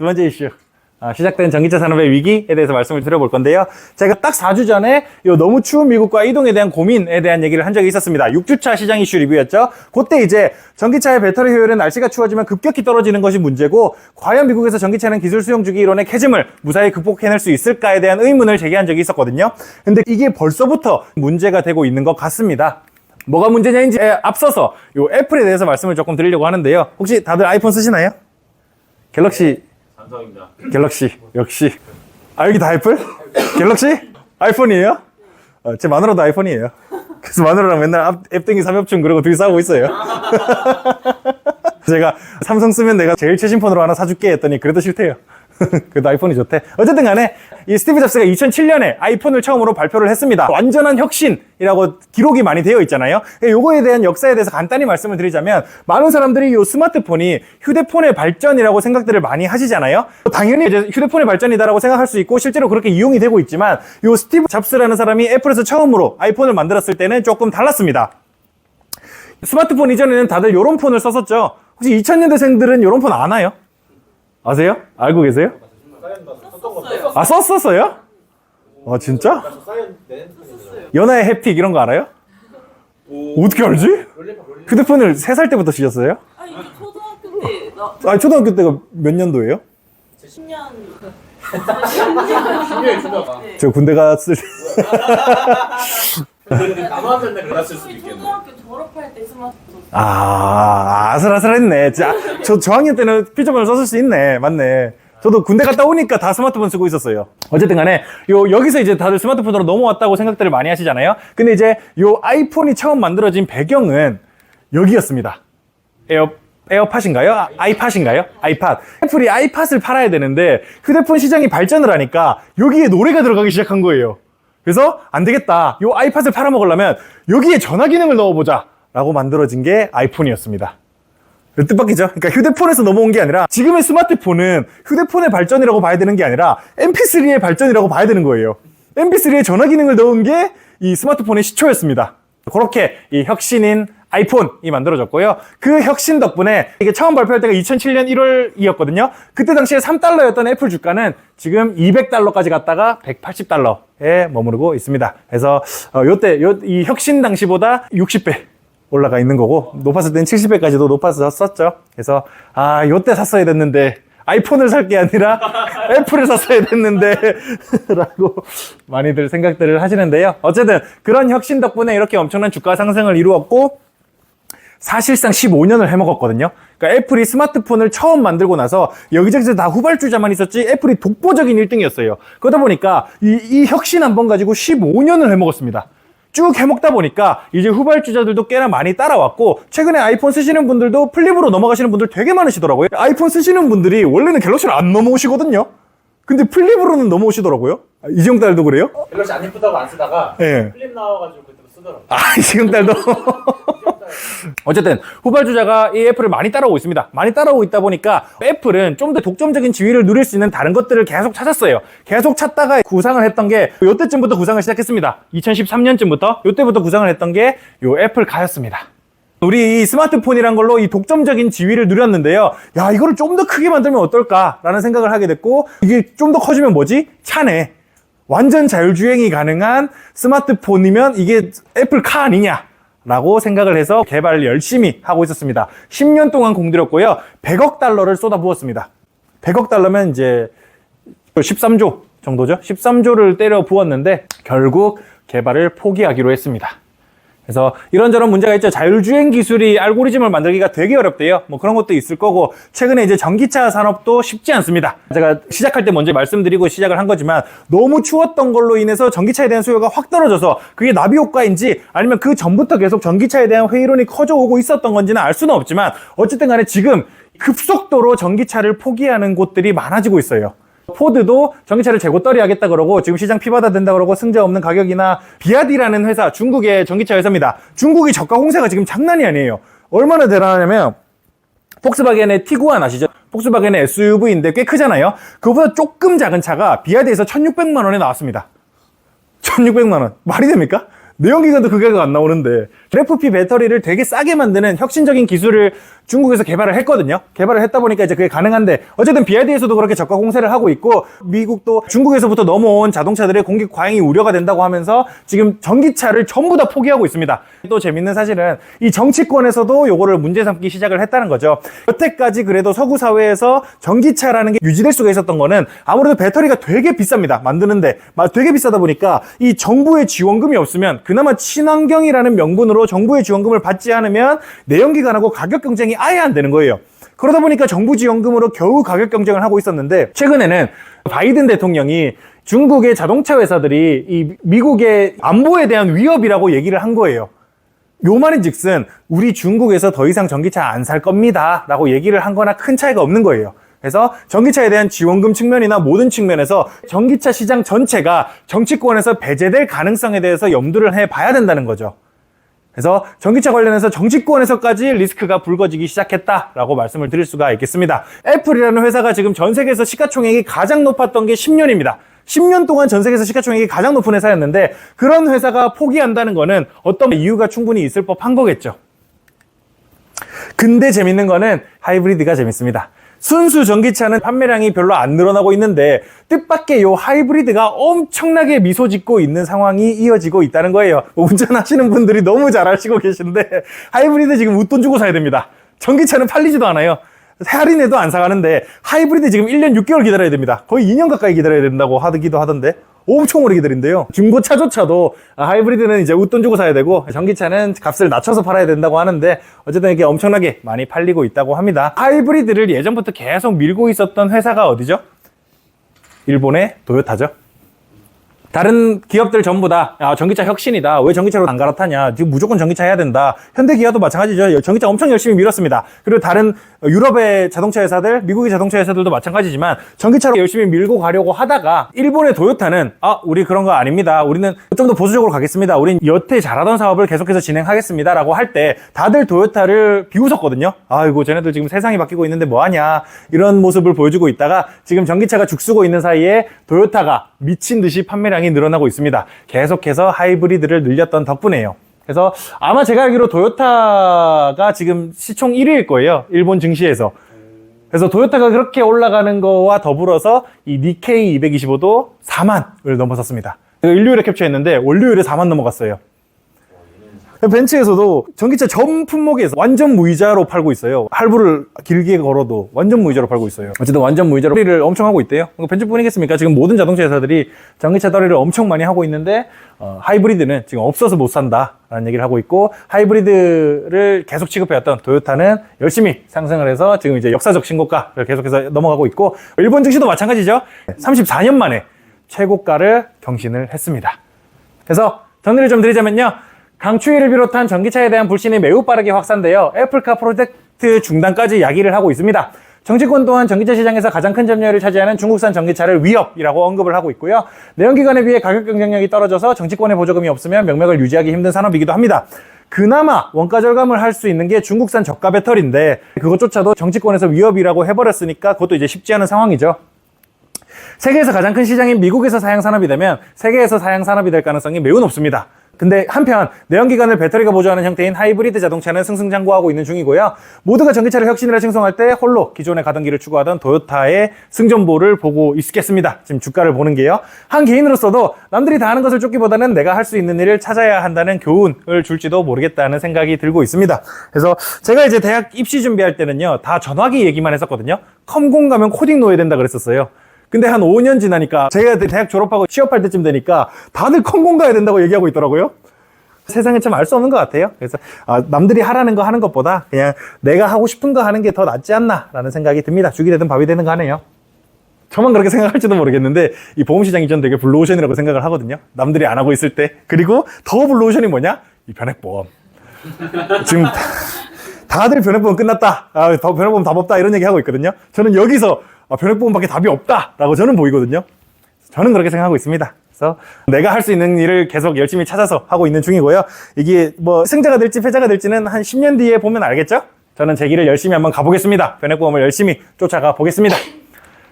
두 번째 이슈. 시작된 전기차 산업의 위기에 대해서 말씀을 드려볼 건데요. 제가 딱 4주 전에 요 너무 추운 미국과 이동에 대한 고민에 대한 얘기를 한 적이 있었습니다. 6주차 시장 이슈 리뷰였죠. 그때 이제 전기차의 배터리 효율은 날씨가 추워지면 급격히 떨어지는 것이 문제고, 과연 미국에서 전기차는 기술 수용 주기 이론의 캐즘을 무사히 극복해낼 수 있을까에 대한 의문을 제기한 적이 있었거든요. 근데 이게 벌써부터 문제가 되고 있는 것 같습니다. 뭐가 문제냐인지에 앞서서 요 애플에 대해서 말씀을 조금 드리려고 하는데요. 혹시 다들 아이폰 쓰시나요? 갤럭시. 삼성입니다. 갤럭시. 역시. 여기 다 애플? 갤럭시? 아이폰이에요? 제 마누라도 아이폰이에요. 그래서 마누라랑 맨날 앱등이 삼엽충 그러고 둘이 싸우고 있어요. 제가 삼성 쓰면 내가 제일 최신 폰으로 하나 사줄게 했더니 그래도 싫대요. 그래도 아이폰이 좋대. 어쨌든 간에 이 스티브 잡스가 2007년에 아이폰을 처음으로 발표를 했습니다. 완전한 혁신이라고 기록이 많이 되어 있잖아요. 요거에 대한 역사에 대해서 간단히 말씀을 드리자면, 많은 사람들이 이 스마트폰이 휴대폰의 발전이라고 생각들을 많이 하시잖아요. 당연히 이제 휴대폰의 발전이다라고 생각할 수 있고 실제로 그렇게 이용이 되고 있지만, 이 스티브 잡스라는 사람이 애플에서 처음으로 아이폰을 만들었을 때는 조금 달랐습니다. 스마트폰 이전에는 다들 요런 폰을 썼었죠. 혹시 2000년대생들은 요런 폰 아나요? 아세요? 알고 계세요? 썼었어요? 진짜? 연하의 해픽 이런 거 알아요? 어떻게 알지? 휴대폰을 3살 때부터 쓰셨어요? 아니 이게 초등학교 때 초등학교 때가 몇 년도예요? 10년 10년이 지나가. 네. 저 군대 갔을 나만 맨날 그랬을 수도 있겠네. 초등학교 졸업할 때 스마트폰 아슬아슬했네. 저 저학년 때는 피처폰을 썼을 수 있네. 맞네. 저도 군대 갔다 오니까 다 스마트폰 쓰고 있었어요. 어쨌든 간에 여기서 이제 다들 스마트폰으로 넘어왔다고 생각들을 많이 하시잖아요. 근데 이제 요 아이폰이 처음 만들어진 배경은 여기였습니다. 에어팟인가요? 아이팟인가요? 아이팟. 애플이 아이팟을 팔아야 되는데 휴대폰 시장이 발전을 하니까 여기에 노래가 들어가기 시작한 거예요. 그래서 안 되겠다. 요 아이팟을 팔아먹으려면 여기에 전화 기능을 넣어보자 라고 만들어진 게 아이폰이었습니다. 뜻밖이죠? 그러니까 휴대폰에서 넘어온 게 아니라, 지금의 스마트폰은 휴대폰의 발전이라고 봐야 되는 게 아니라 MP3의 발전이라고 봐야 되는 거예요. MP3에 전화 기능을 넣은 게 이 스마트폰의 시초였습니다. 그렇게 이 혁신인 아이폰이 만들어졌고요. 그 혁신 덕분에 이게 처음 발표할 때가 2007년 1월이었거든요. 그때 당시에 3달러였던 애플 주가는 지금 200달러까지 갔다가 180달러에 머무르고 있습니다. 그래서 이 혁신 당시보다 60배 올라가 있는 거고, 높았을 땐 70배까지도 높았었죠. 그래서 요때 샀어야 됐는데, 아이폰을 살 게 아니라 애플을 샀어야 됐는데 라고 많이들 생각들을 하시는데요. 어쨌든 그런 혁신 덕분에 이렇게 엄청난 주가 상승을 이루었고, 사실상 15년을 해먹었거든요. 그러니까 애플이 스마트폰을 처음 만들고 나서 여기저기서 다 후발주자만 있었지 애플이 독보적인 1등이었어요. 그러다 보니까 이 혁신 한 번 가지고 15년을 해먹었습니다. 쭉 해먹다 보니까 이제 후발주자들도 꽤나 많이 따라왔고, 최근에 아이폰 쓰시는 분들도 플립으로 넘어가시는 분들 되게 많으시더라고요. 아이폰 쓰시는 분들이 원래는 갤럭시를 안 넘어오시거든요. 근데 플립으로는 넘어오시더라고요. 이지영 딸도 그래요? 갤럭시 안 예쁘다고 안 쓰다가 네. 플립 나와가지고 그때 쓰더라고. 이지영 딸도. 어쨌든 후발주자가 이 애플을 많이 따라오고 있습니다. 많이 따라오고 있다 보니까 애플은 좀 더 독점적인 지위를 누릴 수 있는 다른 것들을 계속 찾았어요. 계속 찾다가 구상을 했던 게, 요때쯤부터 구상을 시작했습니다. 2013년쯤부터 요때부터 구상을 했던 게 요 애플카였습니다. 우리 이 스마트폰이란 걸로 이 독점적인 지위를 누렸는데요. 야, 이거를 좀 더 크게 만들면 어떨까라는 생각을 하게 됐고, 이게 좀 더 커지면 뭐지? 차네. 완전 자율주행이 가능한 스마트폰이면 이게 애플카 아니냐 라고 생각을 해서 개발을 열심히 하고 있었습니다. 10년 동안 공들였고요. 100억 달러를 쏟아부었습니다. 100억 달러면 이제 13조 정도죠. 13조를 때려 부었는데 결국 개발을 포기하기로 했습니다. 그래서 이런저런 문제가 있죠. 자율주행 기술이 알고리즘을 만들기가 되게 어렵대요. 뭐 그런 것도 있을 거고, 최근에 이제 전기차 산업도 쉽지 않습니다. 제가 시작할 때 먼저 말씀드리고 시작을 한 거지만, 너무 추웠던 걸로 인해서 전기차에 대한 수요가 확 떨어져서 그게 나비 효과인지 아니면 그 전부터 계속 전기차에 대한 회의론이 커져오고 있었던 건지는 알 수는 없지만, 어쨌든 간에 지금 급속도로 전기차를 포기하는 곳들이 많아지고 있어요. 포드도 전기차를 재고떨이 하겠다 그러고 지금 시장 피바다 된다 그러고 승자 없는 가격이나, 비아디라는 회사, 중국의 전기차 회사입니다. 중국이 저가 공세가 지금 장난이 아니에요. 얼마나 대단하냐면, 폭스바겐의 티구안 아시죠? 폭스바겐의 SUV인데 꽤 크잖아요. 그거보다 조금 작은 차가 비아디에서 1,600만 원에 나왔습니다. 1,600만 원. 말이 됩니까? 내연기관도 그 가격 안 나오는데, LFP 배터리를 되게 싸게 만드는 혁신적인 기술을 중국에서 개발을 했거든요. 개발을 했다 보니까 이제 그게 가능한데 어쨌든 BYD에서도 그렇게 저가 공세를 하고 있고 미국도 중국에서부터 넘어온 자동차들의 공급 과잉이 우려가 된다고 하면서 지금 전기차를 전부 다 포기하고 있습니다. 또 재밌는 사실은 이 정치권에서도 요거를 문제 삼기 시작을 했다는 거죠. 여태까지 그래도 서구 사회에서 전기차라는 게 유지될 수가 있었던 거는 아무래도 배터리가 되게 비쌉니다. 만드는데 되게 비싸다 보니까 이 정부의 지원금이 없으면 그나마 친환경이라는 명분으로 정부의 지원금을 받지 않으면 내연기관하고 가격 경쟁이 아예 안 되는 거예요. 그러다 보니까 정부 지원금으로 겨우 가격 경쟁을 하고 있었는데 최근에는 바이든 대통령이 중국의 자동차 회사들이 이 미국의 안보에 대한 위협이라고 얘기를 한 거예요. 요 말인 즉슨 우리 중국에서 더 이상 전기차 안 살 겁니다 라고 얘기를 한 거나 큰 차이가 없는 거예요. 그래서 전기차에 대한 지원금 측면이나 모든 측면에서 전기차 시장 전체가 정치권에서 배제될 가능성에 대해서 염두를 해봐야 된다는 거죠. 그래서 전기차 관련해서 정치권에서까지 리스크가 불거지기 시작했다라고 말씀을 드릴 수가 있겠습니다. 애플이라는 회사가 지금 전 세계에서 시가총액이 가장 높았던 게 10년입니다. 10년 동안 전 세계에서 시가총액이 가장 높은 회사였는데 그런 회사가 포기한다는 거는 어떤 이유가 충분히 있을 법한 거겠죠. 근데 재밌는 거는 하이브리드가 재밌습니다. 순수 전기차는 판매량이 별로 안 늘어나고 있는데 뜻밖의 요 하이브리드가 엄청나게 미소 짓고 있는 상황이 이어지고 있다는 거예요. 운전하시는 분들이 너무 잘 아시고 계신데 하이브리드 지금 웃돈 주고 사야 됩니다. 전기차는 팔리지도 않아요. 할인해도 안 사가는데 하이브리드 지금 1년 6개월 기다려야 됩니다. 거의 2년 가까이 기다려야 된다고 하기도 하던데 엄청 오래 기다린대요. 중고차조차도 하이브리드는 이제 웃돈 주고 사야 되고 전기차는 값을 낮춰서 팔아야 된다고 하는데 어쨌든 이게 엄청나게 많이 팔리고 있다고 합니다. 하이브리드를 예전부터 계속 밀고 있었던 회사가 어디죠? 일본의 토요타죠. 다른 기업들 전부 다 전기차 혁신이다. 왜 전기차로 안 갈아타냐. 지금 무조건 전기차 해야 된다. 현대기아도 마찬가지죠. 전기차 엄청 열심히 밀었습니다. 그리고 다른 유럽의 자동차 회사들, 미국의 자동차 회사들도 마찬가지지만 전기차로 열심히 밀고 가려고 하다가 일본의 토요타는 우리 그런 거 아닙니다. 우리는 좀 더 보수적으로 가겠습니다. 우린 여태 잘하던 사업을 계속해서 진행하겠습니다. 라고 할 때 다들 토요타를 비웃었거든요. 아이고 쟤네들 지금 세상이 바뀌고 있는데 뭐하냐. 이런 모습을 보여주고 있다가 지금 전기차가 죽쓰고 있는 사이에 토요타가 미친 듯이 판매량이 늘어나고 있습니다. 계속해서 하이브리드를 늘렸던 덕분에요. 그래서 아마 제가 알기로 토요타가 지금 시총 1위일 거예요. 일본 증시에서. 그래서 토요타가 그렇게 올라가는 거와 더불어서 이 니케이 225도 4만을 넘어섰습니다. 일요일에 캡처했는데 월요일에 4만 넘어갔어요. 벤츠에서도 전기차 전 품목에서 완전 무이자로 팔고 있어요. 할부를 길게 걸어도 완전 무이자로 팔고 있어요. 어쨌든 완전 무이자로 떨이를 엄청 하고 있대요. 벤츠뿐이겠습니까? 지금 모든 자동차 회사들이 전기차 떨이를 엄청 많이 하고 있는데 하이브리드는 지금 없어서 못 산다라는 얘기를 하고 있고 하이브리드를 계속 취급해왔던 토요타는 열심히 상승을 해서 지금 이제 역사적 신고가를 계속해서 넘어가고 있고 일본 증시도 마찬가지죠. 34년 만에 최고가를 경신을 했습니다. 그래서 정리를 좀 드리자면요. 강추위를 비롯한 전기차에 대한 불신이 매우 빠르게 확산되어 애플카 프로젝트 중단까지 야기를 하고 있습니다. 정치권 또한 전기차 시장에서 가장 큰 점유율을 차지하는 중국산 전기차를 위협이라고 언급을 하고 있고요. 내연기관에 비해 가격 경쟁력이 떨어져서 정치권의 보조금이 없으면 명맥을 유지하기 힘든 산업이기도 합니다. 그나마 원가 절감을 할 수 있는 게 중국산 저가 배터리인데 그것조차도 정치권에서 위협이라고 해버렸으니까 그것도 이제 쉽지 않은 상황이죠. 세계에서 가장 큰 시장인 미국에서 사양 산업이 되면 세계에서 사양 산업이 될 가능성이 매우 높습니다. 근데 한편 내연기관을 배터리가 보조하는 형태인 하이브리드 자동차는 승승장구하고 있는 중이고요. 모두가 전기차를 혁신이라 칭송할 때 홀로 기존의 가던 길을 추구하던 토요타의 승전보를 보고 있겠습니다. 지금 주가를 보는 게요. 한 개인으로서도 남들이 다 하는 것을 쫓기보다는 내가 할 수 있는 일을 찾아야 한다는 교훈을 줄지도 모르겠다는 생각이 들고 있습니다. 그래서 제가 이제 대학 입시 준비할 때는요. 다 전화기 얘기만 했었거든요. 컴공 가면 코딩 놓아야 된다 그랬었어요. 근데 한 5년 지나니까 제가 대학 졸업하고 취업할 때쯤 되니까 다들 컴공 가야 된다고 얘기하고 있더라고요. 세상에 참 알 수 없는 것 같아요. 그래서 남들이 하라는 거 하는 것보다 그냥 내가 하고 싶은 거 하는 게 더 낫지 않나 라는 생각이 듭니다. 죽이 되든 밥이 되든 간에요. 저만 그렇게 생각할지도 모르겠는데 이 보험시장이 전 되게 블루오션이라고 생각을 하거든요. 남들이 안 하고 있을 때. 그리고 더 블루오션이 뭐냐? 이 변액보험. 지금 다들 변액보험 끝났다. 더 변액보험 답 없다 이런 얘기 하고 있거든요. 저는 여기서 변액보험밖에 답이 없다라고 저는 보이거든요. 저는 그렇게 생각하고 있습니다. 그래서 내가 할 수 있는 일을 계속 열심히 찾아서 하고 있는 중이고요. 이게 뭐 승자가 될지 패자가 될지는 한 10년 뒤에 보면 알겠죠? 저는 제 길을 열심히 한번 가보겠습니다. 변액보험을 열심히 쫓아가 보겠습니다.